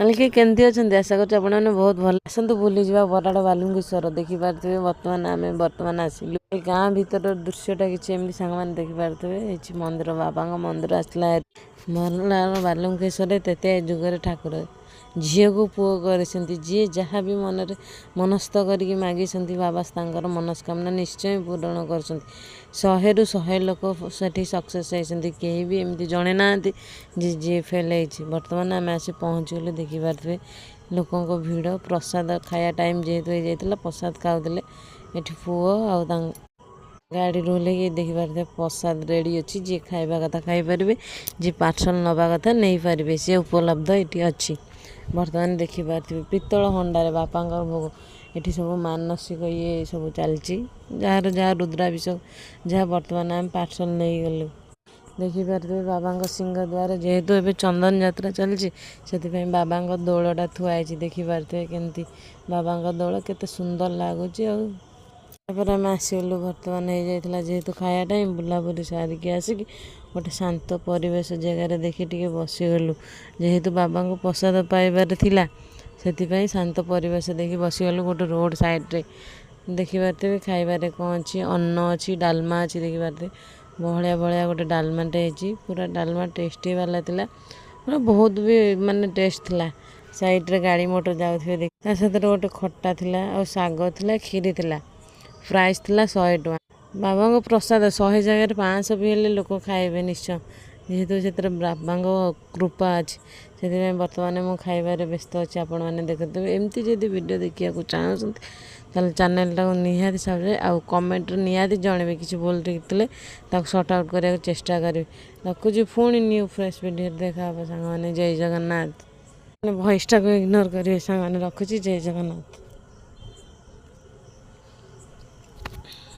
मालिक केमती अच्छा आशा कर बहुत भल आसतु बुली जा बराड़ बालुंगेश्वर देखिपे बर्तमान आसिलु गाँ भीतर दृश्यटा कि सांग मैंने देखिपे मंदिर बाबा मंदिर आसला बालुंगेश्वर तेते जुगर ठाकुर झील को पुओ कर जी जहाँ भी मन मनस्थ करके मागी बाबा मनस्कामना निश्चय पूरण कर 100 ରୁ 100 लोक से सक्सेस होती कहीं भी एमती जड़े ना जी फेल हो बर्तमान आम आसी पहुँचगलु देखिपे लोकों भिड़ प्रसाद खाया टाइम जेहेतु हो जाता प्रसाद खाऊले ये पुओ आ गाड़ी रोले देखिपे प्रसाद रेडी अच्छी जी खाଇବା कथा खाईपारे जी पार्सल नवा कथा नहीं पारे सी उपलब्ध ये अच्छी बर्तमान देखिपे पित्तल हंडार बापा भोग ये सब मानसिक ये सब चलती जार जहाँ रुद्राभिषेक जहाँ बर्तमान आम पार्सल नहीं गलु देखिपे बाबा सिंह द्वार जेहेतु एवं चंदन यात्रा चलती से बाबा दौलटा थुआई देखिपे केमती बाबा दौल केते सुंदर लगुच आम आसगलु बर्तमान हो जाता जेहेतु खाया टाइम बुलाबुली सारिकी आसिक गोटे शांत परिवेश जगार देखी टे बसीगलु जेहेतु बाबा को प्रसाद पाइबार थिला से शांत परिवेश देखी बसीगलु गोटे रोड साइड्रे देखिपे खाइबार कौन अच्छी अन्न अच्छी डालमा अच्छी देखिपे बहलिया बहलिया गोटे डालमाटे पूरा डालमा टेस्टी वाला थिला पूरा बहुत भी माने टेस्ट थिला साइड्रे गाड़ी मोटर जाऊे देख गोटे खट्टा थिला और साग थिला खीरी थिला प्राइस थिला 100 टଙ୍କା बाबा को प्रसाद 100 जगह 500 भी हेल्ले लोक खाइबे निश्चय जेहेतु से बाबा कृपा अच्छी से बर्तमान मु खाइबार व्यस्त अच्छे आपण मैंने देखते एमती जब वीडियो देखा चाहते चैनल टाक निहाती सब्सक्राइब आउ कमेंट निहाती जनइबे किसी भूल देखते सर्ट आउट करने चेष्टा करी रखुची पुणी न्यू फ्रेश वीडियो देखा सांग मैंने जय जगन्नाथ वॉइस टाक इग्नोर करेंगे सांग मैंने रखुची जय जगन्नाथ।